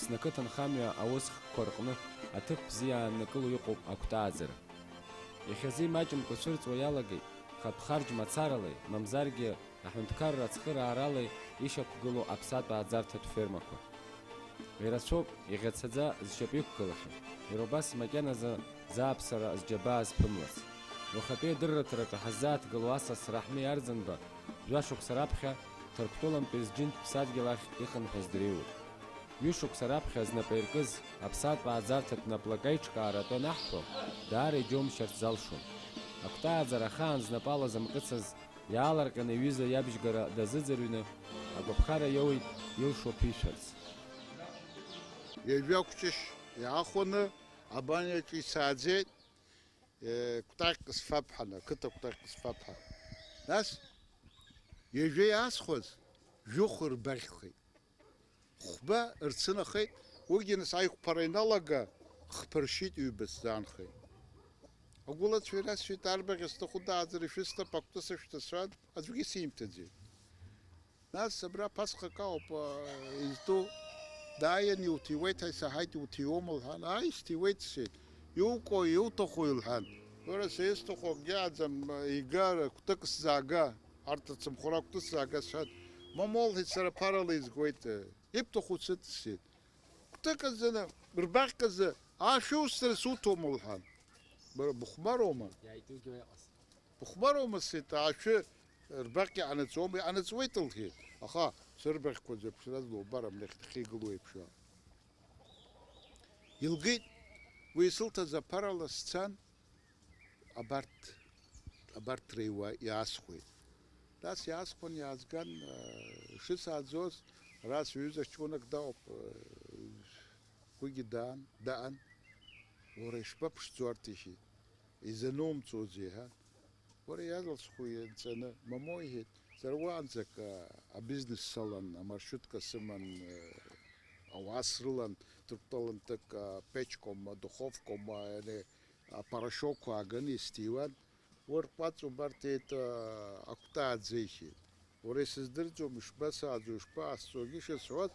Аԥсны ақыҭанхамҩа аусхкқәа рҟны аҭыԥ бзиа ааннакыло иҟоуп агәҭааӡара. Иахьазы имаҷымкәа ицәырҵуа иалагеит хатә харџь мацаралеи, мамзаргьы аҳәынҭқарра ацхырааралеи ишьақәгылоу аԥсатә ааӡарҭатә фермақәа. Ирацәоуп иӷьацаӡа зшьапы иқәгылахьан, иара убас макьаназы зааԥсара зџьабаа зԥымлац. Уахатәи адырраҭараҿы ҳаззааҭгыло асасра ҳмеи Арӡынба жәашықәса раԥхьа Ҭырқәтәылантәи зџьынтә ԥсадгьыл ахь ихынҳәыз дреиуоуп. Ҩышықәса раԥхьа знапы иркыз аԥсатә ааӡарҭатә наплакаиҿкаара атәы анаҳҳәо, даара иџьоумшьарц залшон. Агәҭааӡара ахаан знапала зымкыцыз иааларҟьаны иҩыза иабжьгара дазыӡырҩны, агәаԥхара иоуит илшо ԥишәарц. Иажәақәҷышь иаахәаны абаниаҿы исааӡеит кәтаӷьк сфаԥҳаны, ақыҭа кәтаӷьк сфаԥҳа. Нас ҩажәа иаасхәаз жәохә рбаӷьхеит. Хәба рцынахеит, уигьы нас аиқәԥара иналага хԥыршьит ҩба сзаанхеит. Агәылацәа ирасҳәеит арбаӷь зҭаху дааӡара ишәысҭап, акәты сышәҭацәан, аӡәгьы симҭаӡеит. Нас абра ԥасхак ауп изтәу дааиан иуҭиуеит, ҳаисаҳаит иуҭиуома лҳәан, аи сҭиуеит сҳәеит. Иуҟоу иуҭаху илҳәан. Уара сара исҭаху акгьы ааӡам, игар кәтык сзаага, арҭ ацымхәра кәты сзаага сҳәан. Мамоу лҳәеит, сара ԥарала изгоит, ибҭаху сыҭ сҳәеит. Кәтык азы, рбаӷьк азы, аашәусҭара суҭома лҳәан. Быхәмароума? Быхәмароума сҳәеит, аашәы рбаӷьк иҟанаҵома, иҟанаҵуеит лҳәеит. Аха сырбаӷьқәа зыԥшра злоубарам лахьҭахьы еиԥш. Илгеит, уи исылҭаз аԥарала сцан, абарҭ реиуа иаасхәеит. Нас иаасхәан иаазган, шысааӡоз, ара сҩыза ҷкәынак дауп, уигьы даан, уара ишԥаԥшӡо арҭ иҳәеит, изанумҵозеи ҳәа. Уара иаалсхәу ианҵаны, мамоу иҳәеит, сара уаанӡак абизнес салан, амаршрутка сыман, ауаа срылан, Ҭырқәтәылантәык печком, духовком, апарашокқәа ааганы исҭиуан, урҟәаҵ убарҭеит акәтааӡа иҳәеит. Уара исыздырӡом ишбасааӡо, ишԥаасҵогьы шысҳәоз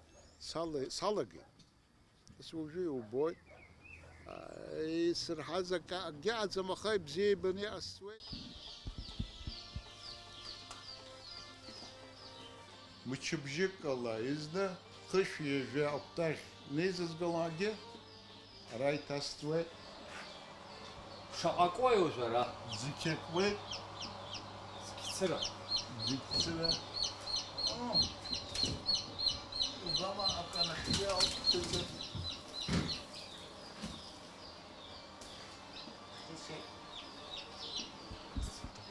салагеит. Ас уажәы иубоит, исырҳаз акгьы ааӡам, аха ибзиа ибаны иҟасҵуеит. Мчыбжьыкала изны хышә ҩажәа акәтаӷь неизызгалогьы ара иҭасҵуеит. Шаҟакуеи уажәы ара? Зықьакуеит. Зқьцыра. Зықьцыра. Убама аканахьы ауптызы.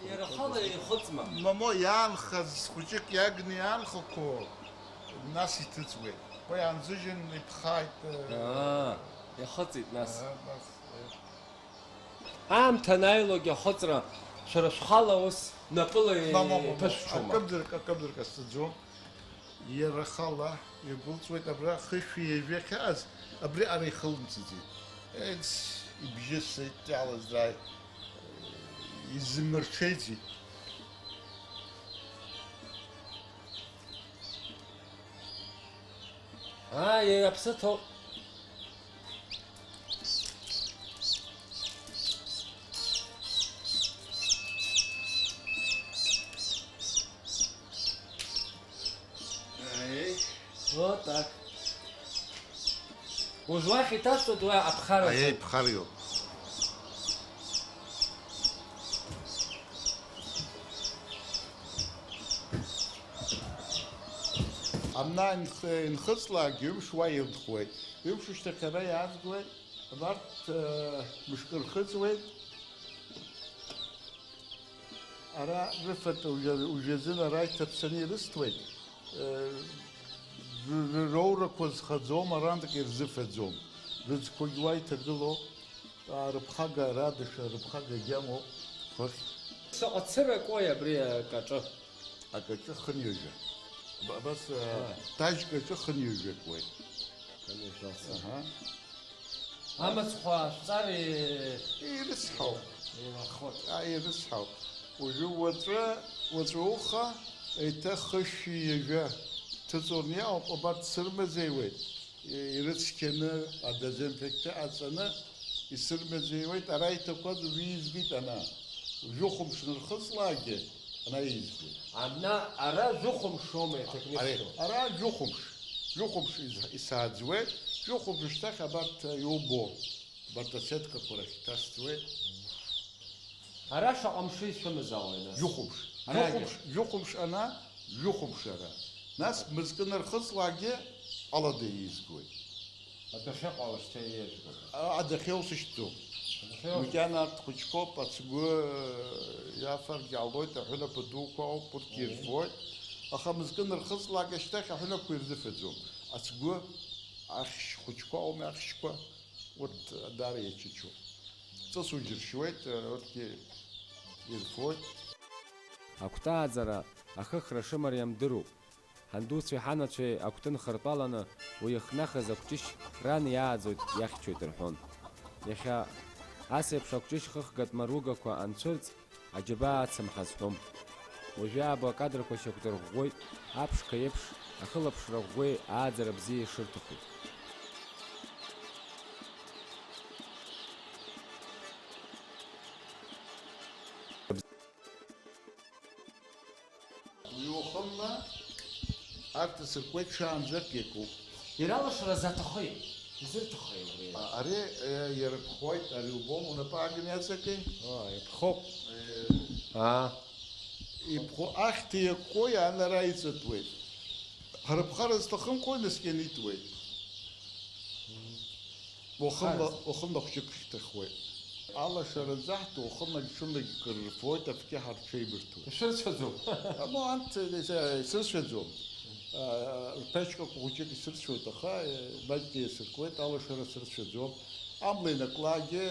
Иара хала ихыҵма? Мамо иаанхаз хәыҷык иагны иаанхақәо нас иҭыҵуеит. Уи анзыжьын иԥхааит. Ихыҵит нас. Аамҭа анаилогьы ахыҵра шәара шәхала ус напыла иԥышәҽума? Акымдыр ҟасҵаӡом. Иара хала игәылҵуеит абра хышә ҩажәа хьааз, абри ара ихылымҵыӡеит. Ибжьы сеидтәалазааит. Изымырҽеиӡеит. Аԥсы ҭоуп. Вот так. Уажәлахь иҭасҵоит уи аԥхара. Ԥхариоуп. Амна инхыҵлаагь ҩымш уа илтхуеит. Ҩымш шьҭахь ара иаазгуеит, абарҭ мышкы рхыҵуеит. Ара рыфатә ужәазын ара иҭаԥсаны ирысҭуеит. Роурақәа зхаӡом, арантәик ирзыфаӡом. Рыӡқәагь уа иҭагылоуп, рыԥхага радыша, рыԥхага агьамоуп. Шаҟа цыракуеи абри акаҿы? Акаҿы хынҩажәа. Абас тажькаҿы хынҩажәакуеит. Амыцхәа шәҵара ирысҳауп. Ирысҳауп. Уажәы уаҵәы уха еиҭах хышә ҩажәа ҭыҵуан иаауп, абарҭ сырмазеиуеит. ирыцқьаны адезинфекциа ҟаҵаны исырмазеиуеит, ара иҭақәаз уиизгеит ана. Жәохәымш нырхыҵлаагьы ана иизгеит. Ара жәохәымшоума иаҭакнихшо? Ара жәохәымш исааӡуеит, жәохәымш шьҭахь абарҭ иубо, абарҭ асеҭкақәа рахь иҭасҵуеит. Ара шаҟа мшы ишәымазаауеи нас? Жәохәымш ана, жәохәымш ара. Нас мызкы нырхыҵлаагьы алада иизгоит. Адәахьыҟала шьҭа иеиӷьуп. Адәахьы усышьҭӡом. Макьана арҭ хәыҷқәоуп, ацгәы иафаргьы ҟалоит, аҳәынаԥ дуқәа ауп, урҭ ирфоит. Аха мызкы нырхыҵлаагьы ашьҭахь аҳәынаԥқәа ирзыфаӡом. Ацгәы ахьшь хәыҷқәа ауми, ахьшьқәа, урҭ даара иачычуп. Ҵыс уџьыршьуеит, урҭгьы ирфоит. Акәтааӡара ахыхра шымариам дыруп. Ҳандуцәеи ҳанацәеи акәты нхыртәаланы уи ихнахыз акәҷышь ран иааӡоит, иахьчоит рҳәон. Иахьа ас еиԥш акәҷышь хыхгатә маругақәа анцәырҵ, аџьабаа ацымҳа зҳәом. Уажәы аабо акадрқәа шьақәдырӷәӷәоит, аԥшқа еиԥш ахылаԥшра ӷәӷәеи ааӡара бзиа ишырҭаху. Иухымна арҭ асыркуеит шаанӡак иакуп. Иралашара заҭахеит, изырҭахеи уи? Ари иарԥхоит, ари убом, унапы ааганы иаҵаки? Иԥхоуп. Ахьҭа иакқәо иаанара иҵатәуеит. Ҳарԥхара зҭахымкәа наскьаны итуеит. Уахынла хәҷык шьҭахуеит. Алашара заҳҭо уахынлагь ҽынлагь кыррфоит, афгьы ҳарҽеибырҭоит. Ишырцәаӡом. Ант исырцәаӡом. Рԥечқәақәа хәҷык исырцәоит, аха маҷк иасыркуеит, алашара сырцәаӡом. Амла инаклагьы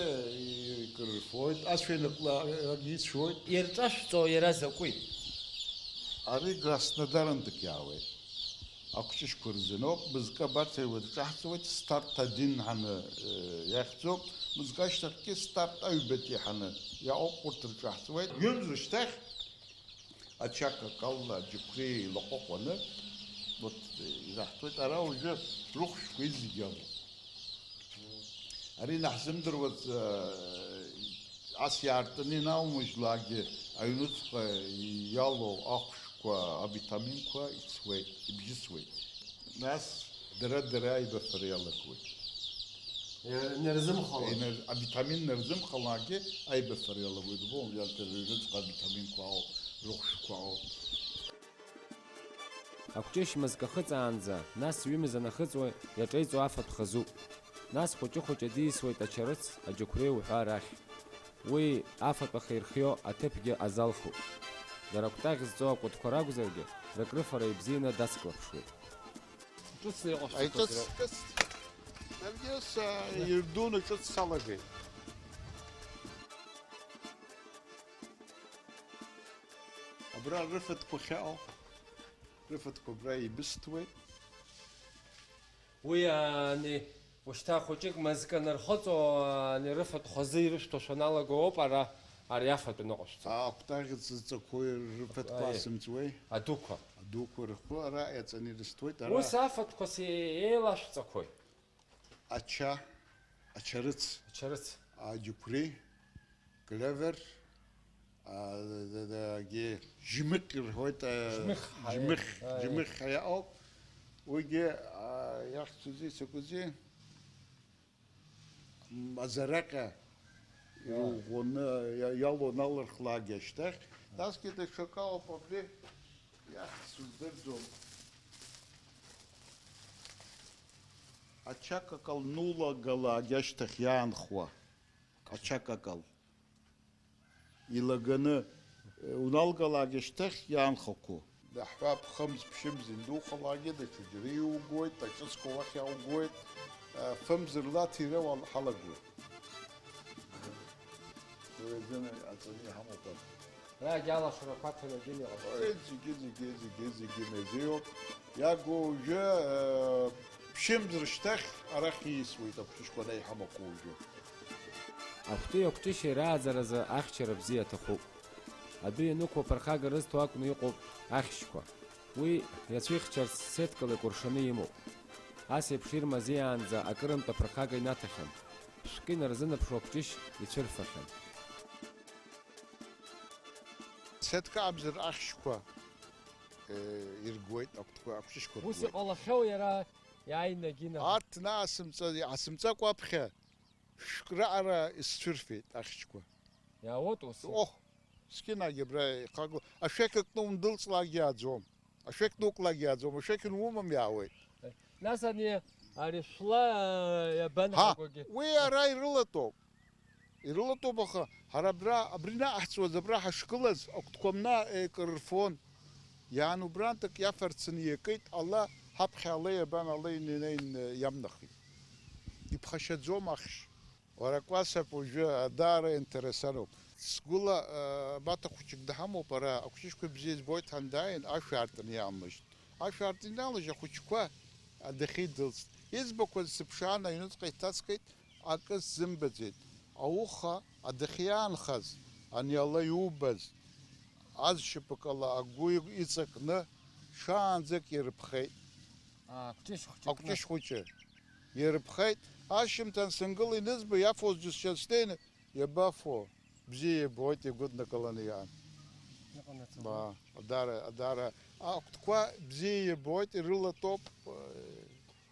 икыррфоит, ацәа инаклагьы ицәоит. Ирҿашәҵо иара закәи? Ари Краснодарантәык иаауеит. Акәҷышьқәа рзыноуп, мызкы абарҭ еиуадҿаҳҵуеит, старт один ҳаны иахьӡоуп, мызкы ашьҭахьгьы старт аҩбатәи ҳаны иаауп, урҭ рҿаҳҵуеит. Ҩымз рышьҭахь ачак акалла аџьықәреи илаҟәаҟәаны ираҳҭуеит, ара уажәы рыхәшәқәа зегьы алоуп. Ари наҳзымдыруаз ас иаартны инаумыжьлаагьы аҩнуҵҟа иалоу ахәшәқәа, авитаминқәа ицуеит, ибжьысуеит. Нас дара аибафара иалагоит. Авитамин нарзымхалаагьы аибафара иалагоит. Убом аҩнуҵҟа авитаминқәа ауп, рыхәшәқәа ауп. Акәҷышь мызк ахыҵаанӡа, нас ҩымз анахыҵуа иаҿеиҵо афатә хазуп. Нас хәыҷы-хәыҷы дисуеит ачарыц, аџьықәреи уҳәа рахь. Уи афатә ахаирхио аҭыԥгьы азалхуп. Дара акәтаӷь зҵо акәытқәа ракәзаргьы, рыкрыфара ибзианы дацклаԥшуеит. Ҿыцны Ҿыц наргьыс ирдуны ҿыц салагеит. Абра рыфатәқәа хьаҟо, рыфатәқәа абра ибысҭуеит. Уи ушьҭа хәыҷык мызкы нархыҵо рыфатә хазы ирышәҭо шаналаго ауп ари афатә ныҟашәҵо. Акәтаӷь зҵақәоу рыфатәқәа асымҵуеи? Адуқәа. Адуқәа рыхәы ара иаҵаны ирысҭоит. Ус афатәқәас еилашәҵақәои? Ачарыц, аџьықәреи, клевер, ჟიმიხ როიტ ჟიმიხ ხაიაო უიგე yaxtsuzi sekuzi mazaraka yog'uni yalonalır xlageşter das gide şokao popli yaxtsuzderzom açakakal nula gala geçter yanxwa açakakal iлаганы уналгалагештех яанхоку дахвап خمس بشمز ندوخلاجه د چجري وګوي تاسو کوخ یو وګوي فمزر لا تیره ول حلقو زنه اصلي همطل لا جالا شركات الدنيا جيزي مزيو يا جوجا بشمزر شتخ ارخي سويت بشكوني حمقوجو Ахәты акәҷышь ирааӡаразы ахьчара бзиа аҭахуп. Адәы ианықәу аԥырхага рызҭо акәны иҟоуп ахьшьқәа. Уи иацәихьчарц сеткала икәыршаны имоуп. ас еиԥш ирмазиаанӡа акырынтә аԥырхага инаҭахьан. Шәкы инарзынаԥшуа акәҷышь ицәырфахьан. Сеҭкаамзар ахьшьқәа иргоит акәҷышьқәа ус ргоит. иҟалахьоу иара иааинагьы Арҭ асымҵаҟәа аԥхьа шәкраҟара исцәырфеит ахьшьқәа. иаауоит ус. Ох, скинагьы абра ихаго. Ашәақь кны ундәылҵлакгьы иааӡом. Ашәақь нуқәлакгьы иааӡом. Ашәақь нумам иаауеит. Нас ари шәла иабанҳагогьы. Уи ара ирылатәоуп. Ирылатәоуп аха ҳара абри наҟаҳҵуаз абра ҳашгылаз акәтқәа мна еикыррфон. Иаан убрантәык иафарцаны иакит, Алла ҳаԥхьа Алла иабан, Алла инеин иамнахит. Иԥхашьаӡом ахьшь. Уара классап уажәы даара интересароуп. Сгәыла бата хәыҷык даҳамоуп ара, акәҷышьқәа бзиа збоит ҳандааин, ашә аартны иаамышьт. Ашә аартны иналыжь ахәыҷқәа адәахьы идәылҵт. Иӡбақәаз сыԥшаан аҩныҵҟа иҭаҵҟеит, акы сзымбаӡеит. Ауха адәахьы иаанхаз, ани Алла иубаз, азшьапык ала агәы иҵакны шаанӡак ирыԥхеит. Акәҷышь хәыҷы ирыԥхеит. Ашьымҭан сынгыл инызба иафоз џьысшьа снеины иабафо, бзиа ибоит, игәыднакыланы иаан. Адара акәтқәа бзиа ибоит, ирылатәоуп.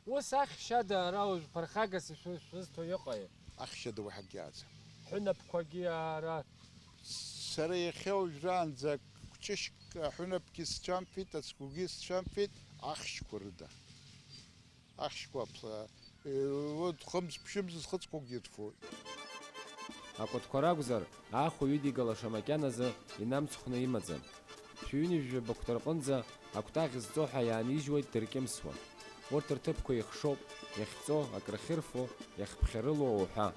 Ус ахьшьада ара уажә ԥырхагас ишәызҭо иҟаи? Ахьшьада уаҳагьы аӡам. Ҳәынаԥқәагьы ара. Сара иахьа уажәраанӡа кәҷышьк ҳәынаԥгьы сцәамфит, ацгәгьы сцәамфит, ахьшьқәа рыда. Ахьшьқәа хымз ԥшьымз зхыҵқәагьы ирфоит. Акәытқәа ракәзар, ахә ҩыдигалаша макьаназы инамцхәны имаӡам. Шәҩынҩажәабақәа рҟынӡа акәтаӷь зҵо ҳәа иаанижьуеит дыркьымсуа. Урҭ рҭыԥқәа ихшоуп, иахьҵо, акрахьырфо, иахьԥхьарыло уҳәа.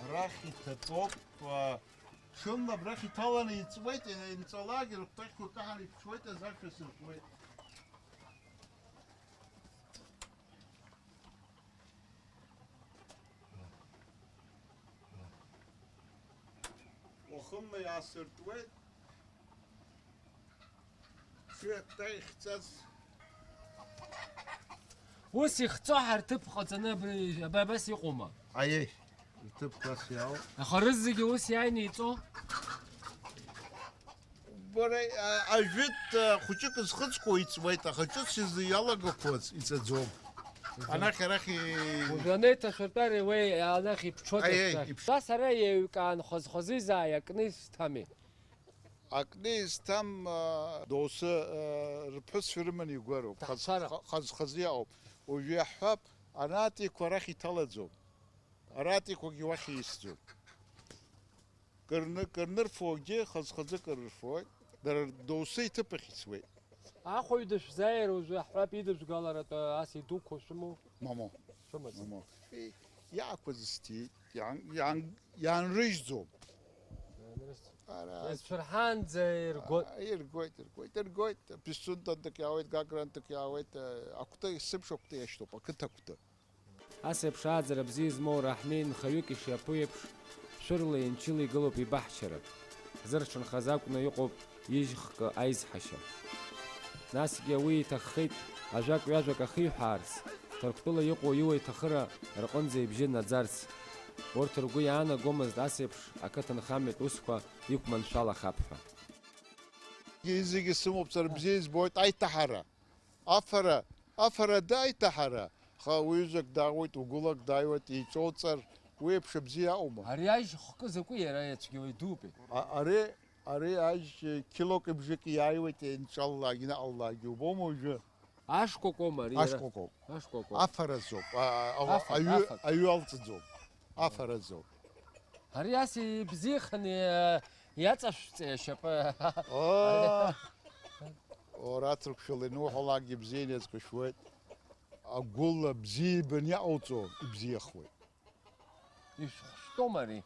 Арахь иҭатәоуп, шымла абрахь иҭаланы иҵуеит, инҵәалакгьы рыхәҭақьқәа каҳан иԥҽуеит, азашәа сыркуеит. Уахынла иаасыртуеит, шәақәта ихьӡаз. Ус ихҵо ҳарҭыԥ ҟаҵаны абас иҟоума? Аиеи, иҭыԥ класс иаауп. Аха рызегьы ус иааины иҵо? Бара ажәит хәыҷык зхыҵқәо иҵуеит, аха ҿыц иалагақәоз иҵаӡом. Анахь Уажәы анеиҭашәыртәари уи анахь иԥҽуеит. Нас ара еиҩкаан хаз-хазизааи акны исҭами. акны изҭам доусы рԥҳәыс рыманы игәароуп, хаз-хазы иаауп. Уажәы иаҳҳәап, аратиқәа арахь иҭалаӡом. Аратиқәагьы уахь иисӡом. Кырнырфогьы хаз-хазы кыррфоит, дара доусы иҭыԥахь ицуеит. Ахәаҩ дышәзааир уажәы аҳәап идыбжгаларатәы ас идуқәа шәымоу? Мамо. Шәымаӡам. Иаақәаз стиит, иаанрыжьӡом. Шәырҳаанӡа иргоит. Иргоит, писунтантак иаауеит, гагрантак иаауеит, акәты, сыԥш акәты иашьҭоуп, ақыҭа акәты. Ас еиԥш ааӡара бзиа змоу раҳнеи нхаҩык ишиаԥу еиԥш, шәырла инчыла игылоуп ибаҳчара. Ҳзырҽынхаз акәны иҟоуп ижьхкы аизҳашьа. Насгьы уи иҭаххеит ажәак-ҩажәак ахиҳәаарц, Ҭырқәтәыла иҟоу иуа-иҭахыра рҟынӡа ибжьы наӡарц. Урҭ ргәы иаанагомызт ас еиԥш ақыҭанхамҩатә усқәа иқәманшәалахап ҳәа. Зегьы сымоуп, сара бзиа избоит аиҭаҳара. Афара аиҭаҳара. Аха уаҩызак даауеит, угәылак дааиуеит, иҵоуҵар, уи еиԥш бзиа аҟоума. Ари ажьхкы закәи иара иацәгьоу идупи? Ари ажь килок бжьык иааиуеит, иншаллагьы, наҟаллагьы, убома уажәы? Ашкәакәоума ари? Ашкәакәоуп. Ашкәакәоуп. Афаразоуп, аҩы алҵӡом. Афаразоуп. Ари ас ибзиаханы иаҵашәҵеи ашьапы? Раҭырқәшәала инуҳәалакгьы бзианы иазкәышәуеит. Агәыла бзиа ибаны иаҟауҵо ибзиахуеит. Ишәхәшәтәом ари?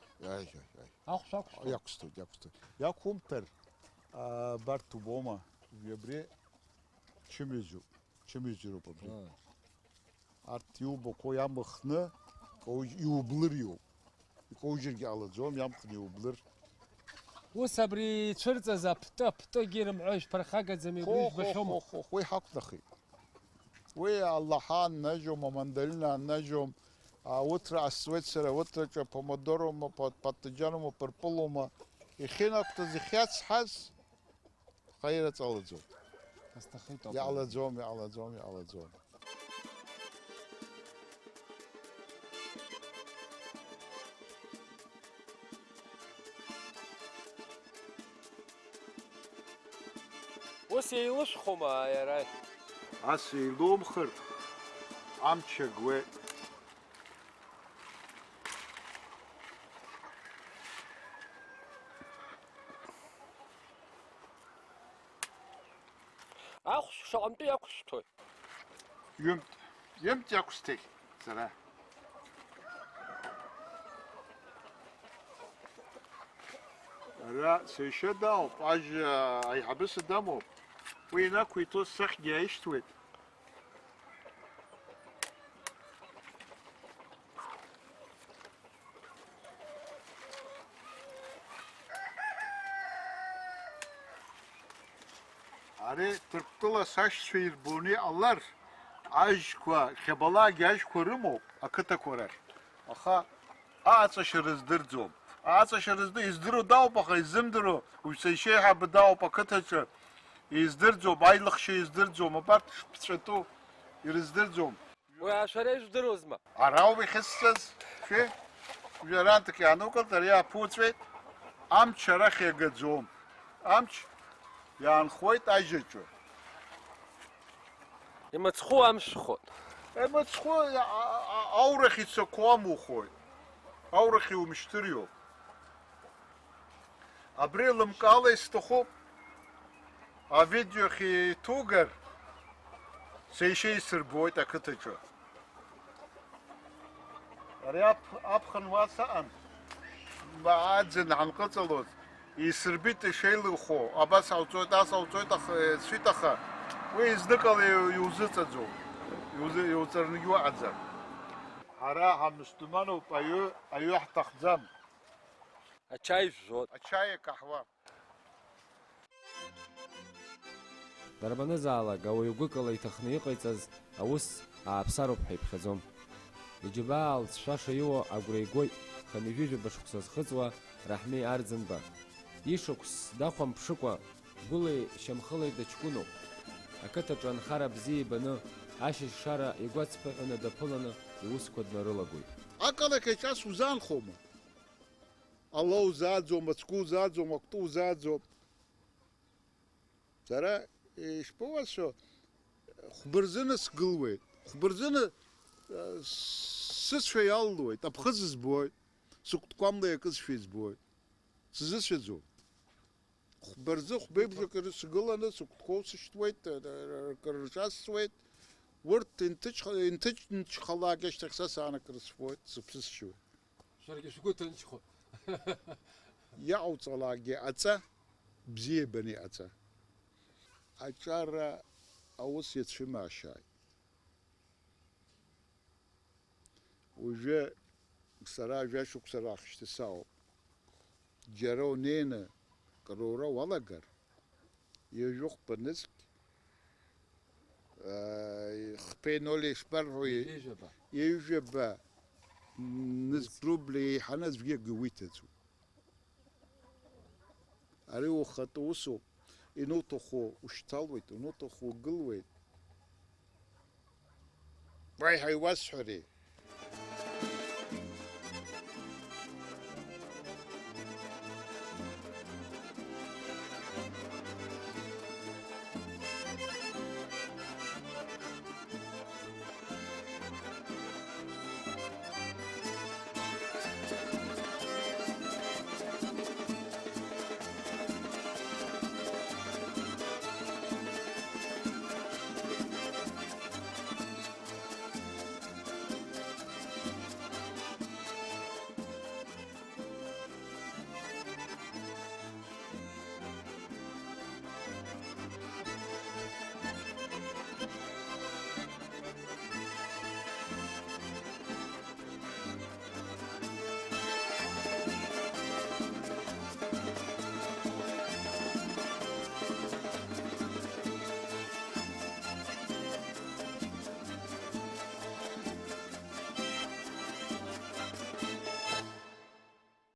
Ахәшәақәшәтәом? Иақәсҭоит. Иақәумҭар, барҭ убома, абри чымҩаџьароуп абри. Арҭ иубақәо иамыхны, иублыр иоуп. Икоужьыргьы ҟалаӡом, иамхны иублыр. ус абри цәырҵаз аԥты рымҳәои шԥархагаӡами убри жәбахьоума? Уи ҳақәҭахеит. Уи аллаҳа аннажьом, амандарина аннажьом, ауҭра ҟасҵуеит сара, ауҭраҿы помодорома, паттыџьанома, пырпылома, ихьынақәтәаз ихьацҳаз хаираҵалаӡом. Ҳасҭахеит ауп. Иҟалаӡом. Ус еилышәхума иара? Ас еилумхыр, амч агуеит. Ахәш шаҟантәы иақәшәҭои? Ҩымҭ иақәсҭеит сара. Ара сеишьа дауп, ажьа аиҳабыса дамоуп. Уи инақәиҭоз сахьгьы аишьҭуеит. Ари Ҭырқәтәыла сашьцәа ирбоны иҟалар, ажьқәа, хьабалагьы ажьқәа рымоуп ақыҭақәа рахь. Аха ааҵашьара здырӡом. Ааҵашьара издыруа дауп, аха изымдыруа уажә еиҳабы дауп ақыҭаҿы. Издырӡом, аилахшьа издырӡом, абарҭ шԥҵәатәу ирыздырӡом. Уи ашәара ижәдыруазма? Ара ауп ихьысҵаз, шәи, жәарантак иаанукылт, ари ааԥуҵәеит, амч арахь иагаӡом. Амч иаанхоит ажьаҿы. Имыцхәу амшәхоит. Мыцхәы аурахь ицақәо амухоит. Аурахь иумышьҭыриоуп. Абри лымкаала исҭахуп. Авидео иҭугар, сеишьа исырбоит ақыҭаҿы. Ари аԥхын уа саҟан, аӡын ҳанҟыҵалоз, исырбит ишеилыхо, абас ауҵоит, ас ауҵоит, сшәит аха, уи изныкала иузыҵаӡом, иуҵарнгьы уаҟаӡам. Ҳара ҳамусульмануп, аҩы ҳҭахӡам. Ачаи жәжәоит. Ачаи акаҳуа. Дарбанызаалак ауаҩ гәыкала иҭахны иҟаиҵаз аус ааԥсароуп ҳәа иԥхьаӡом. Иџьабаа алҵшәаша иуа агәра игоит ханижәижәаба шықәса зхыҵуа Раҳмеи Арӡынба. Ишықәс дахәамԥшыкәа гәылеи шьамхылеи дыҷкәыноуп. Ақыҭаҿы анхара бзиа ибаны, ашьыжьшара игәацԥыҳәаны даԥыланы иусқәа днарылагоит. Ақалақь ас узаанхома? Ала узааӡом, ацгәы узааӡом, акәты узааӡом. Сара ишԥоуасҳәо, хәбырзына сгылуеит. Хәбырзына сысшәа иаллуеит, аԥхыӡ збоит, сыкәткәамла иакызшәа избоит. Сзысшәаӡом. Хәбырзы хәбеибжак сгыланы сыкәткәоу сышьҭуеит, рҿасҵуеит. Урҭ инҭыџьхалак ашьҭахь са саанакрысфоит, сыԥсысшьуеит. Шәаргьы шәгәы ҭынчхоит. Иҟауҵалакгьы аҵа бзиабаны иҟаҵа. Аҿара аус иацәымаашьааит. Уажәы сара жәашықәса раахшьҭа саауп. Џьара унеины крура уалагар, ҩажәохәба нызқь, хԥеи ноли шбарҳәои ҩажәаба нызқь рубли еиҳаны аӡәгьы акгьы уиҭаӡом. Ари ухатәы усуп. Инуҭаху ушьҭалуеит, инуҭаху угылуеит. Уаҳа иуасҳәари?